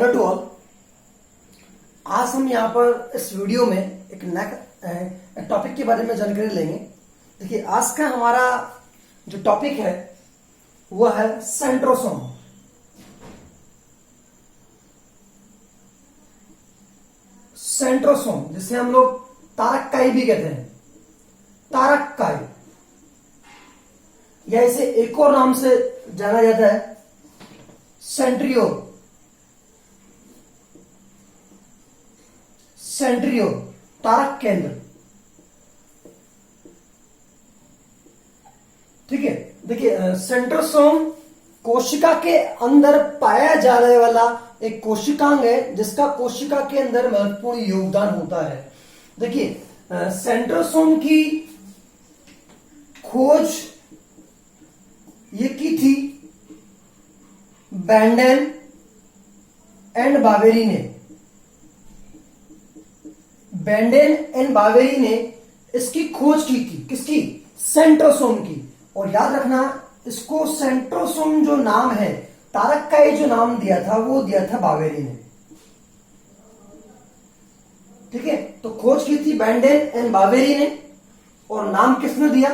Hello to all. आज हम यहाँ पर इस वीडियो में एक नया टॉपिक के बारे में जानकारी लेंगे। देखिए, आज का हमारा जो टॉपिक है वह है सेंट्रोसोम। सेंट्रोसोम जिसे हम लोग तारक्काई भी कहते हैं, तारक्काई, या इसे एक और नाम से जाना जाता है सेंट्रियोल। सेंट्रियोल तारक केंद्र, ठीक है। देखिए, सेंट्रोसोम कोशिका के अंदर पाया जाने वाला एक कोशिकांग है जिसका कोशिका के अंदर महत्वपूर्ण योगदान होता है। देखिए, सेंट्रोसोम की खोज ये की थी बेंडेल एंड बावेरी ने। बेंडेल एंड बावेरी ने इसकी खोज की थी, किसकी? सेंट्रोसोम की। और याद रखना, इसको सेंट्रोसोम जो नाम है, तारक्काई जो नाम दिया था वो दिया था बावेरी ने, ठीक है। तो खोज की थी बेंडेल एंड बावेरी ने, और नाम किसने दिया?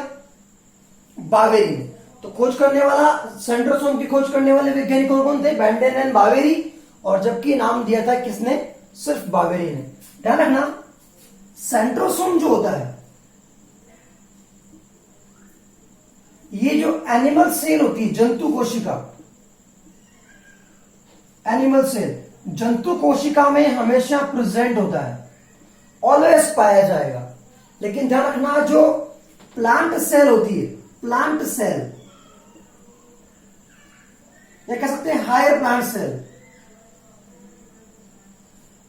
बावेरी ने। तो खोज करने वाला, सेंट्रोसोम की खोज करने वाले वैज्ञानिक कौन थे? बेंडेल एंड बावेरी। और जबकि नाम दिया था किसने? सिर्फ बावेरी ने। ध्यान रखना, सेंट्रोसोम जो होता है, ये जो एनिमल सेल होती है, जंतु कोशिका, एनिमल सेल जंतु कोशिका में हमेशा प्रेजेंट होता है, ऑलवेज पाया जाएगा। लेकिन ध्यान रखना, जो प्लांट सेल होती है, प्लांट सेल, या कह सकते हैं हायर प्लांट सेल,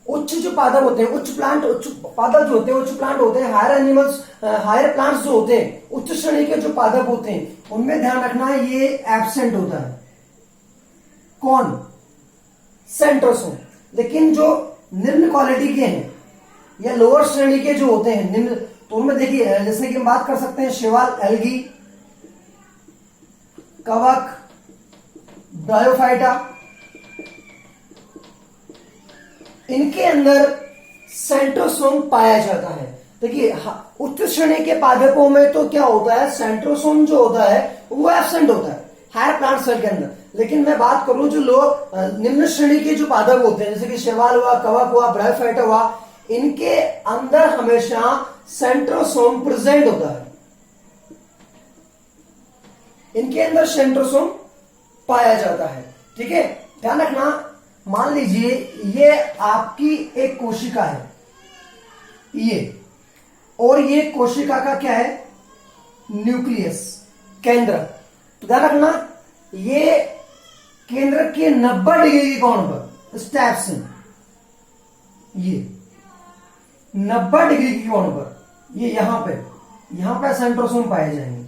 उच्च जो पादप होते हैं, उच्च पादप जो होते हैं, उच्च प्लांट होते हैं, हायर एनिमल्स, हायर प्लांट्स जो होते हैं, उच्च श्रेणी के जो पादप होते हैं, उनमें ध्यान रखना ये एब्सेंट होता है। कौन? सेंट्रोसोम। लेकिन जो निम्न क्वालिटी के हैं या लोअर श्रेणी के जो होते हैं, निम्न, तो उनमें देखिए, जैसे कि हम बात कर सकते हैं शैवाल, एल्गी, कवक, ब्रायोफाइटा, इनके अंदर सेंट्रोसोम पाया जाता है। देखिए, उच्च श्रेणी के पादपों में तो क्या होता है, सेंट्रोसोम जो होता है वो एब्सेंट होता है हायर प्लांट सेल के अंदर। लेकिन मैं बात करूं जो लोग निम्न श्रेणी के जो पादप होते हैं, जैसे कि शैवाल हुआ, कवक हुआ, ब्रायोफाइटा हुआ, इनके अंदर हमेशा सेंट्रोसोम प्रेजेंट होता है, इनके अंदर सेंट्रोसोम पाया जाता है, ठीक है। ध्यान रखना, मान लीजिए ये आपकी एक कोशिका है, ये, और ये कोशिका का क्या है? न्यूक्लियस, केंद्र। तो ध्यान रखना, ये केंद्र के 90 डिग्री के कोण पर, स्टेप से, ये 90 डिग्री के कोण पर, ये यहां पे सेंट्रोसोम पाए जाएंगे,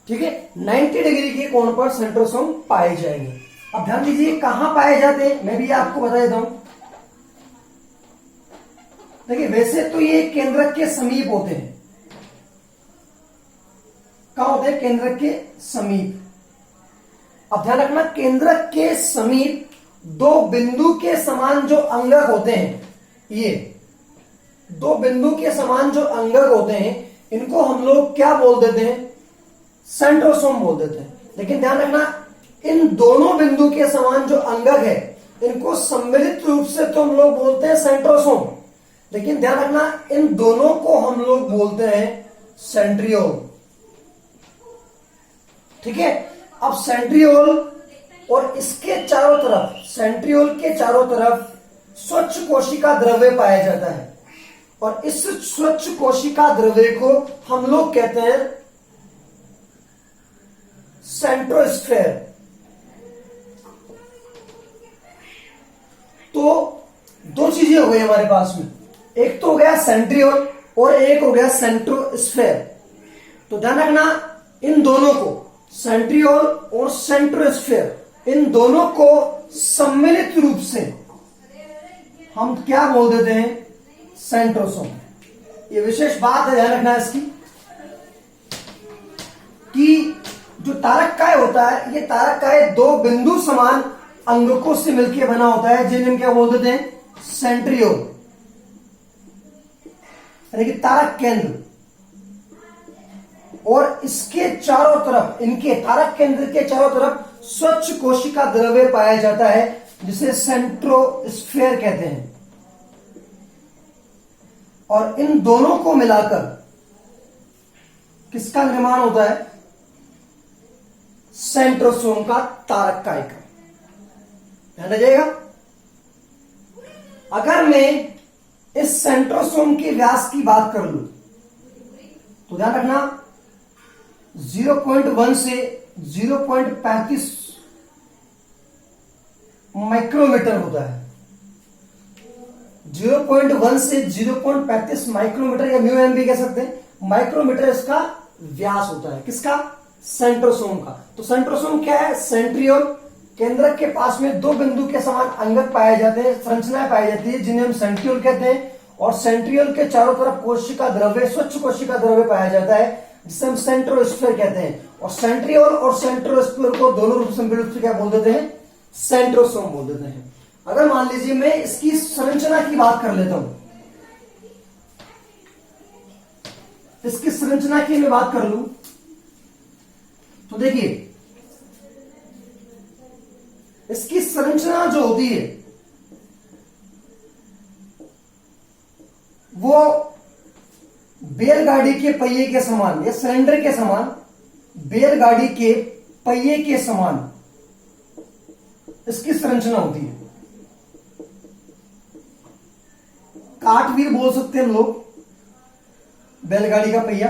ठीक है। 90 डिग्री के कोण पर सेंट्रोसोम पाए जाएंगे। अब ध्यान दीजिए कहां पाए जाते हैं, मैं भी आपको बता देता हूं। देखिए, वैसे तो ये केंद्रक के समीप होते हैं। कहां होते हैं? केंद्रक के समीप। अब ध्यान रखना, केंद्रक के समीप दो बिंदु के समान जो अंगक होते हैं, ये दो बिंदु के समान जो अंगक होते हैं, इनको हम लोग क्या बोल देते हैं? सेंट्रोसोम बोल देते हैं। लेकिन ध्यान रखना, इन दोनों बिंदु के समान जो अंगक है, इनको सम्मिलित रूप से तो हम लोग बोलते हैं सेंट्रोसोम। लेकिन ध्यान रखना, इन दोनों को हम लोग बोलते हैं सेंट्रियोल, ठीक है। अब सेंट्रियोल और इसके चारों तरफ, सेंट्रियोल के चारों तरफ स्वच्छ कोशिका द्रव्य पाया जाता है, और इस स्वच्छ कोशिका द्रव्य को हम लोग कहते हैं सेंट्रोस्फेयर। तो दो चीजें हो गई हमारे पास में, एक तो हो गया सेंट्रियोल और एक हो गया सेंट्रोस्फेयर। तो ध्यान रखना, इन दोनों को, सेंट्रियोल और सेंट्रोस्फेयर, इन दोनों को सम्मिलित रूप से हम क्या बोल देते हैं? सेंट्रोसोम। ये विशेष बात है, ध्यान रखना इसकी, कि जो तारक काय होता है, ये तारक काय दो बिंदु समान अंगकों से मिलकर बना होता है, जिन्हें हम क्या बोल देते हैं, सेंट्रियोल, यानी कि तारक केंद्र। और इसके चारों तरफ, इनके तारक केंद्र के चारों तरफ स्वच्छ कोशिका द्रव्य पाया जाता है, जिसे सेंट्रोस्फेयर कहते हैं। और इन दोनों को मिलाकर किसका निर्माण होता है, सेंट्रोसोम का, तारक काय का। ध्यान रखिएगा। अगर मैं इस सेंट्रोसोम के व्यास की बात कर लूं तो ध्यान रखना 0.1 से 0.35 माइक्रोमीटर होता है। 0.1 से 0.35 माइक्रोमीटर या म्यू एम भी कह सकते हैं, माइक्रोमीटर इसका व्यास होता है। किसका, सेंट्रोसोम का। तो सेंट्रोसोम क्या है, सेंट्रियोल, केंद्रक के पास में दो बिंदु के समान अंगक पाए जाते हैं, संरचनाएं पाई जाती है, जिन्हें हम सेंट्रियोल कहते हैं। और सेंट्रियोल के चारों तरफ कोशिका द्रव्य, स्वच्छ कोशिका द्रव्य पाया जाता है, जिसे हम सेंट्रोस्फीयर कहते हैं। और सेंट्रियोल और सेंट्रोस्फीयर को दोनों रूप से मिलकर क्या बोल देते हैं, सेंट्रोसोम बोल देते हैं। अगर मान लीजिए मैं इसकी संरचना की बात कर लेता हूं, इसकी संरचना की मैं बात कर लूं तो देखिए, इसकी संरचना जो होती है वो बैलगाड़ी के पहिए के समान या सिलेंडर के समान, बैलगाड़ी के पहिए के समान इसकी संरचना होती है। कार्टव्हील बोल सकते हैं हम लोग, बैलगाड़ी का पहिया।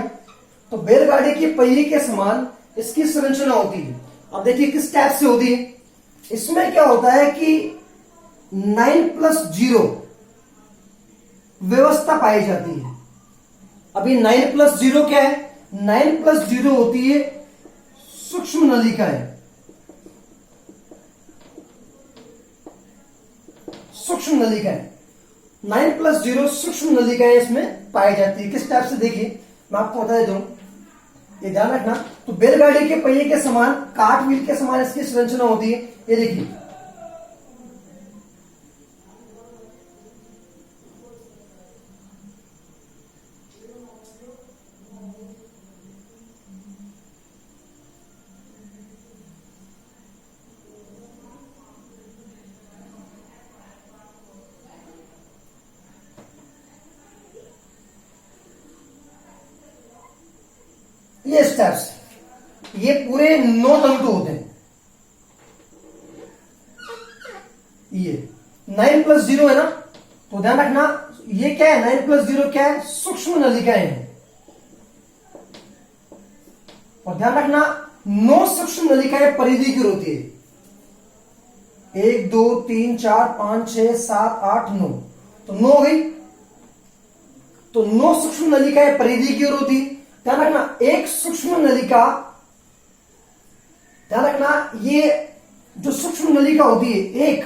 तो बैलगाड़ी के पहिए के समान इसकी संरचना होती है। अब देखिए किस टाइप से होती है। इसमें क्या होता है कि 9+0 व्यवस्था पाई जाती है। अभी 9+0 क्या है, 9+0 होती है सूक्ष्म नलिकाएं। सूक्ष्म नलिकाएं 9+0 सूक्ष्म नलिकाएं इसमें पाई जाती है। किस टाइप से, देखिए मैं आपको बता देता हूं, ये ध्यान रखना। तो बैलगाड़ी के पहिए के समान, कार्टव्हील के समान इसकी संरचना होती है। ये देखिए, ये स्टेप्स, ये पूरे 9 तंतु होते हैं। ये 9+0 है ना, तो ध्यान रखना ये क्या है, 9+0 क्या है, सूक्ष्म नलिकाएं हैं। और ध्यान रखना 9 सूक्ष्म नलिकाएं परिधि की होती है। 1 2 3 4 5 6 7 8 9, तो 9 हो गई। तो 9 सूक्ष्म नलिकाएं परिधि की ओर होती है। ध्यान रखना एक सूक्ष्म नलिका, ध्यान रखना ये जो सूक्ष्म नलिका होती है एक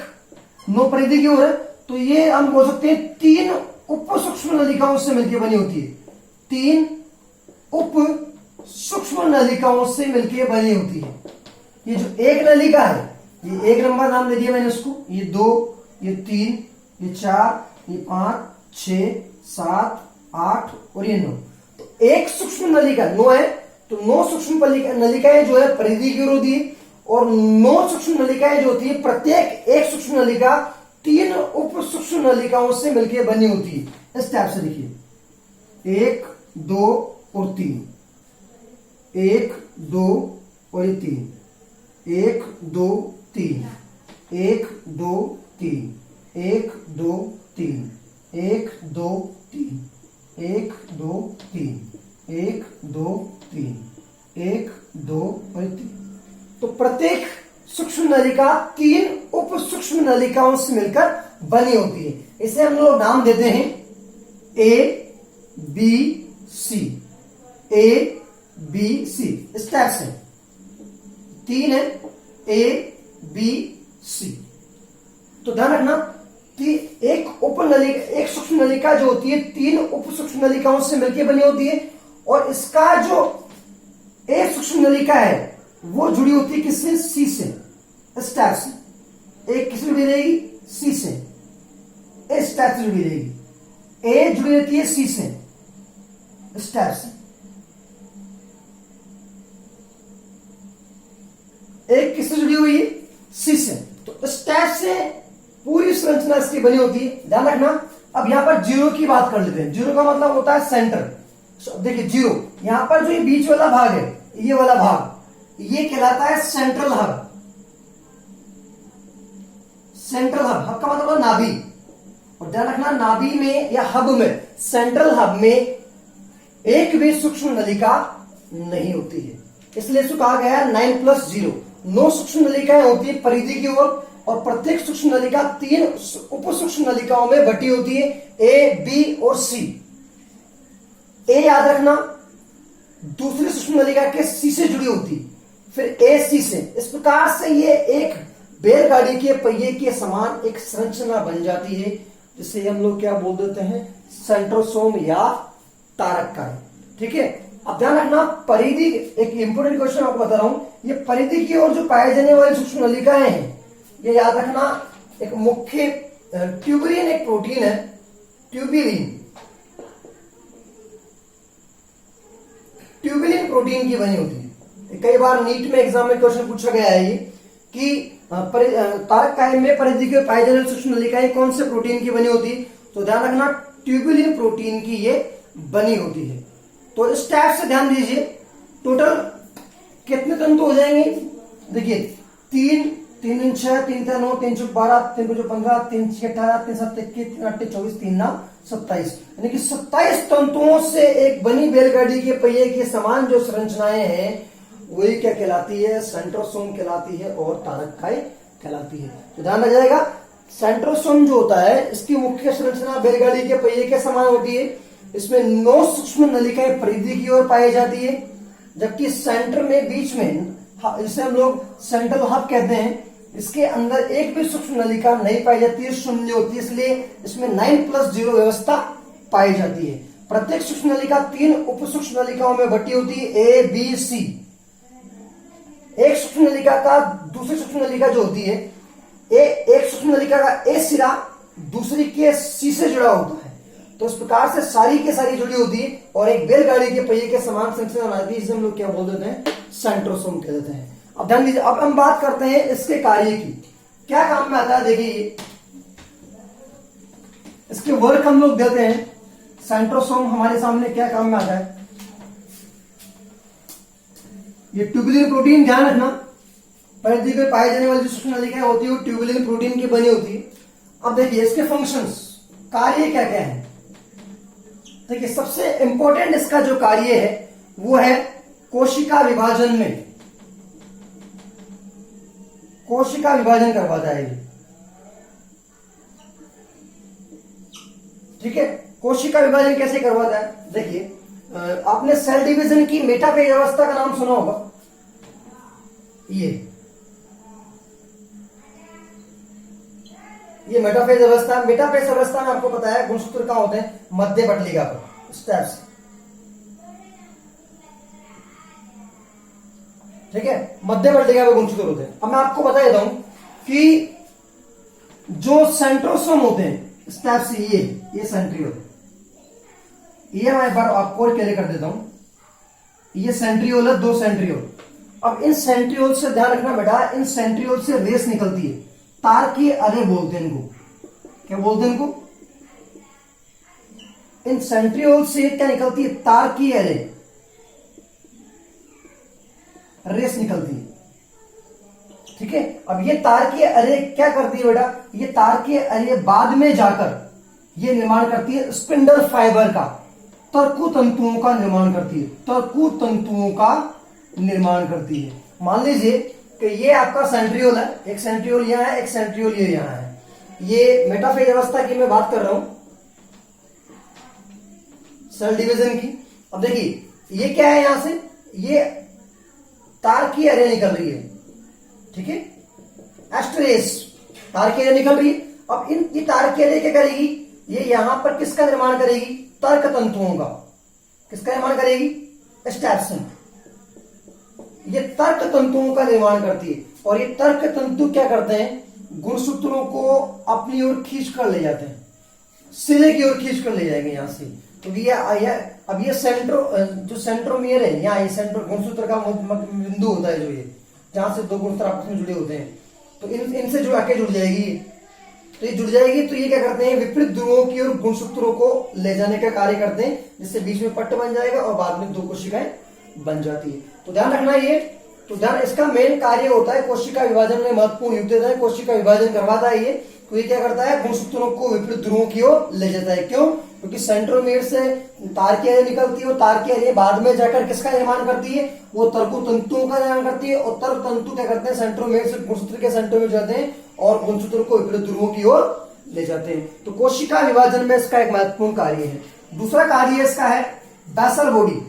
9 परिधि की ओर है, तो ये हम बोल सकते हैं 3 उप सूक्ष्म नलिकाओं से मिलकर बनी होती है। 3 उप सूक्ष्म नलिकाओं से मिलकर बनी होती है। ये जो एक नलिका है, ये एक नंबर नाम दे दिया मैंने उसको, ये 2, ये 3, ये 4, ये 5 6 7 8 और ये 9। एक सूक्ष्म नलिका 9 है, तो 9 सूक्ष्म नलिकाएं जो है परिधि की ओर होती है। और 9 सूक्ष्म नलिकाएं जो होती है, प्रत्येक एक सूक्ष्म नलिका 3 उप सूक्ष्म नलिकाओं से मिलकर बनी होती है। इस टाइप से देखिए, 1 2 और 3, 1 2 और ये 3, 1 2 3, 1 2 3, 1 2 3, 1 2 3, 1 2 3, 1 2 3, 1 2 और 3। तो प्रत्येक सूक्ष्म नलिका 3 उप सूक्ष्म नलिकाओं से मिलकर बनी होती है। इसे हम लोग नाम देते हैं A B C, A B C। इस टाइप से 3 है, A B C। तो ध्यान रखना कि एक सूक्ष्म नलिका जो होती है 3 उप सूक्ष्म नलिकाओं से मिलकर बनी होती है। और इसका जो एक सूक्ष्म नलिका है वो जुड़ी होती है किससे? सी से, इस टाइप से। एक किससे जुड़ी रहेगी? सी से, इस टाइप से जुड़ी रहेगी। ए जुड़ी रहती है सी से, इस टाइप से। एक किससे जुड़ी हुई है? सी से। तो इस टाइप से पूरी संरचना इसकी बनी होती है, ध्यान रखना। अब यहां पर जीरो की बात कर लेते हैं। जीरो का मतलब होता है सेंटर। देखिए जीरो, यहां पर जो ये बीच वाला भाग है, ये वाला भाग, ये कहलाता है central hub. Central hub, hub का मतलब नाभि। और ध्यान रखना, नाभि में या हब में, सेंट्रल हब में एक भी सूक्ष्म नलिका नहीं होती है, इसलिए इसको कहा गया है 9+0। 9 सूक्ष्म नलिकाएं होती है परिधि की ओर, और प्रत्येक सूक्ष्म नलिका 3 उप सूक्ष्म नलिकाओं में बटी होती है, ए, बी और सी। ए याद रखना दूसरी सूक्ष्म नलिका के सी से जुड़ी होती, फिर ए सी से। इस प्रकार से ये एक बैलगाड़ी के पहिए के समान एक संरचना बन जाती है, जिसे हम लोग क्या बोल देते हैं? सेंट्रोसोम या तारक काई। ठीक है, अब ध्यान रखना, परिधि, एक इंपोर्टेंट क्वेश्चन आपको बता रहा हूं, ये परिधि की ओर जो पाए जाने वाली सूक्ष्म नलिकाएं हैं, ये याद रखना, एक मुख्य ट्यूबुलिन एक प्रोटीन है, ट्यूबुलिन प्रोटीन की बनी होती है। कई बार नीट में एग्जाम में क्वेश्चन पूछा गया है ये कि तारक काई में परिधि के पाए जाने वाली सूक्ष्म नलिकाएं कौन से प्रोटीन की बनी होती है? तो ध्यान रखना, ट्यूबुलिन प्रोटीन की ये बनी होती है। तो इस टाइप से ध्यान दीजिए, टोटल कितने तंतु हो जाएंगे? देखिए 3, 3 दूनी 6, 3 तिया 9, 3 चौक 12, 3 पंजे 15, 3 छह 18, 3 7 21, 3 8 24, 3 9 27, यानी कि 27 तंतुओं से एक बनी बैलगाड़ी के पहिए के समान जो संरचनाएं हैं, वही क्या कहलाती है? सेंट्रोसोम कहलाती है और तारक काई कहलाती है। तो ध्यान रख जाएगा, सेंट्रोसोम जो होता है, इसकी मुख्य संरचना बैलगाड़ी के पहिए के समान होती है। इसमें 9 सूक्ष्म नलिकाएं परिधि की ओर पाई जाती है, जबकि सेंटर में, बीच में, जिसे हम लोग सेंट्रल हब कहते हैं, इसके अंदर एक भी सूक्ष्म नलिका नहीं पाई जाती है, शून्य होती है, इसलिए इसमें 9+0 व्यवस्था पाई जाती है। प्रत्येक सूक्ष्म नलिका 3 उप सूक्ष्म नलिकाओं में बटी होती है, ए, बी, सी। एक सूक्ष्म नलिका का दूसरी सूक्ष्म नलिका जो होती है, एक सूक्ष्म नलिका का ए सिरा दूसरी के सी से जुड़ा होता है। तो इस प्रकार से सारी के सारी जुड़ी होती है और एक बैलगाड़ी के पहिए के समान संरचना बनाती है, जिसे हम लोग क्या बोल देते हैं? सेंट्रोसोम कह देते हैं। अब ध्यान दीजिए, अब हम बात करते हैं इसके कार्य की, क्या काम में आता है। देखिए इसके वर्क हम लोग देते हैं। सेंट्रोसोम हमारे सामने क्या काम में आता है? ये ट्यूबुलिन प्रोटीन, ध्यान रखना, परिधि में पाए जाने वाली सूक्ष्म नलिकाएं होती है वो ट्यूबुलिन प्रोटीन की बनी होती है। अब देखिए इसके फंक्शंस, कार्य क्या क्या है। देखिए सबसे इंपॉर्टेंट इसका जो कार्य है वो है कोशिका विभाजन में, कोशिका विभाजन करवाता है ये। ठीक है, कोशिका विभाजन कैसे करवाता है? देखिए आपने सेल डिवीजन की मेटाफेज अवस्था का नाम सुना होगा। ये मेटाफेज अवस्था, मेटाफेज अवस्था में आपको पता है गुणसूत्र कहां होते हैं? मध्य पटलिका पर, स्टेप्स। ठीक है, मध्य पटलिका पर गुणसूत्र होते हैं। अब मैं आपको बता देता हूं कि जो सेंट्रोसोम होते हैं, स्टेप्स, ये सेंट्रियोल, ये मैं एक बार आपको और क्लियर कर देता हूं। ये सेंट्रियोल है, 2 सेंट्रियोल। अब इन सेंट्रियोल से ध्यान रखना बेटा, इन सेंट्रियोल से रेस निकलती है, तार की अरे बोलते हैं इनको। क्या बोलते हैं इनको? इन सेंट्रियोल से क्या निकलती है? तार की अरे, रेस निकलती है। ठीक है, अब ये तार की अरे क्या करती है बेटा? ये तार की अरे बाद में जाकर ये निर्माण करती है स्पिंडल फाइबर का, तर्कु तंतुओं का निर्माण करती है, तर्कु तंतुओं का निर्माण करती है। मान लीजिए कि ये आपका सेंट्रियोल है, एक सेंट्रियोल यहां है, एक सेंट्रियोल ये यहां है। ये मेटाफेज अवस्था की मैं बात कर रहा हूं, सेल डिवीजन की। अब देखिए ये क्या है, यहां से ये तार की अरे निकल रही है। ठीक है, एस्ट्रेस, तार की अरे निकल रही है। अब ये तार की अरे क्या करेगी? ये यहां पर किसका निर्माण करेगी? तर्क तंतुओं का। किसका निर्माण करेगी? स्टेप्सन। ये तर्क तंतुओं का निर्माण करती है, और ये तर्क तंतु क्या करते हैं, गुणसूत्रों को अपनी ओर खींच कर ले जाते हैं, सिरे की ओर खींच कर ले जाएंगे यहां से। तो ये अब ये जो सेंट्रोमियर है, यहाँ सेंट्रो गुणसूत्र का बिंदु होता है, जो ये जहां से दो गुणसूत्र आपस में जुड़े होते हैं, तो इनसे जो आके जुड़ जाएगी, तो ये जुड़ जाएगी, तो ये क्या करते हैं, विपरीत ध्रुवों की ओर गुणसूत्रों को ले जाने का कार्य करते हैं, जिससे बीच में पट्ट बन जाएगा और बाद में दो कोशिकाएं बन जाती है। तो ध्यान रखना ये, तो ध्यान, इसका मेन कार्य होता है कोशिका विभाजन में महत्वपूर्ण योगदान है, कोशिका विभाजन करवाता है ये। तो ये क्या करता है, गुणसूत्रों को विपरीत ध्रुवों की ओर ले जाता है। क्यों? क्योंकि सेंट्रोमियर से तार की अरे निकलती है, और तार की अरे बाद में जाकर किसका निर्माण करती है, वो तर्क तंतुओं का निर्माण करती है, और तर्क तंतु क्या करते हैं, सेंट्रोमियर से गुणसूत्र के सेंट्रोमियर जाते हैं और गुणसूत्र को विपरीत ध्रुवों की ओर ले जाते हैं। तो कोशिका विभाजन में इसका एक महत्वपूर्ण कार्य है। दूसरा कार्य इसका है बेसल बॉडी।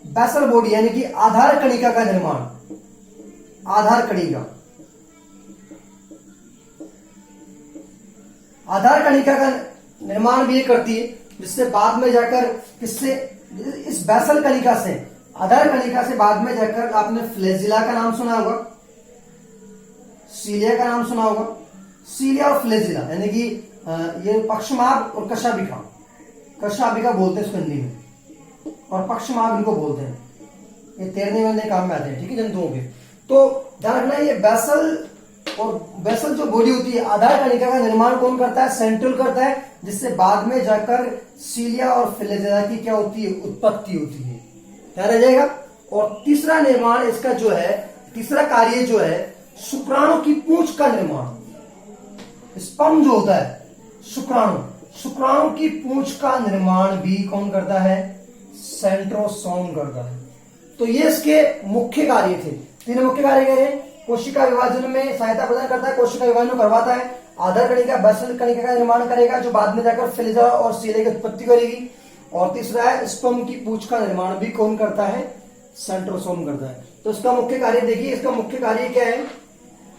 बेसल बॉडी यानी कि आधार कणिका का निर्माण, आधार कणिका, आधार कणिका का निर्माण भी ये करती है, जिससे बाद में जाकर किससे, इस बेसल कणिका से, आधार कणिका से बाद में जाकर आपने फ्लैजिला का नाम सुना होगा, सीलिया का नाम सुना होगा। सीलिया और फ्लैजिला यानी कि ये पक्षमार्ग और कशाभिका, कशाभिका बोलते हैं इसको हिंदी में, और पक्षमार्ग इनको बोलते हैं। ये तैरने वाले काम में आते हैं, ठीक है, जंतुओं के। तो ध्यान रखना, ये बेसल और बेसल जो बॉडी होती है, आधार कणिका का निर्माण कौन करता है, सेंट्रियोल करता है, जिससे बाद में जाकर सीलिया और फ्लैजिला की क्या होती है, उत्पत्ति होती है। ध्यान रह जाएगा। और तीसरा निर्माण इसका जो है, तीसरा कार्य जो है, शुक्राणु की पूंछ का निर्माण। स्पर्म जो होता है, शुक्राणु, शुक्राणु की पूंछ का निर्माण भी कौन करता है, सेंट्रोसोम करता है। तो ये इसके मुख्य कार्य थे, तीन मुख्य कार्य क्या है, कोशिका विभाजन में सहायता प्रदान करता है, कोशिका विभाजन करवाता है, आधार कणिका बेसल कणिका का निर्माण करेगा, जो बाद में जाकर फ्लैजिला और सीलिया की उत्पत्ति करेगी, और तीसरा है स्पर्म की पूंछ का निर्माण भी कौन करता है, सेंट्रोसोम करता है। तो इसका मुख्य कार्य देखिए, इसका मुख्य कार्य क्या है,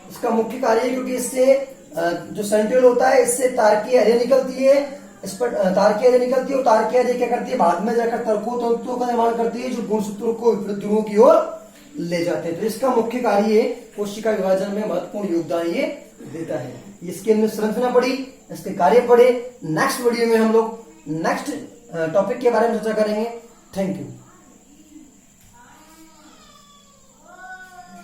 इसका मुख्य कार्य, क्योंकि इससे जो सेंट्रियोल होता है, इससे तार की अरे निकलती है, इस पर तार की अरे निकलती है, और तार की अरे क्या करती है, बाद में जाकर तर्कों तंतुओं का निर्माण करती है, जो गुणसूत्रों को विपरीत ध्रुवों की ओर ले जाते हैं। तो इसका मुख्य कार्य है, कोशिका विभाजन में महत्वपूर्ण योगदान ये देता है। इसकी हमने संरचना पढ़ी, इसके कार्य पढ़े। नेक्स्ट वीडियो में हम लोग नेक्स्ट टॉपिक के बारे में चर्चा करेंगे। Thank you.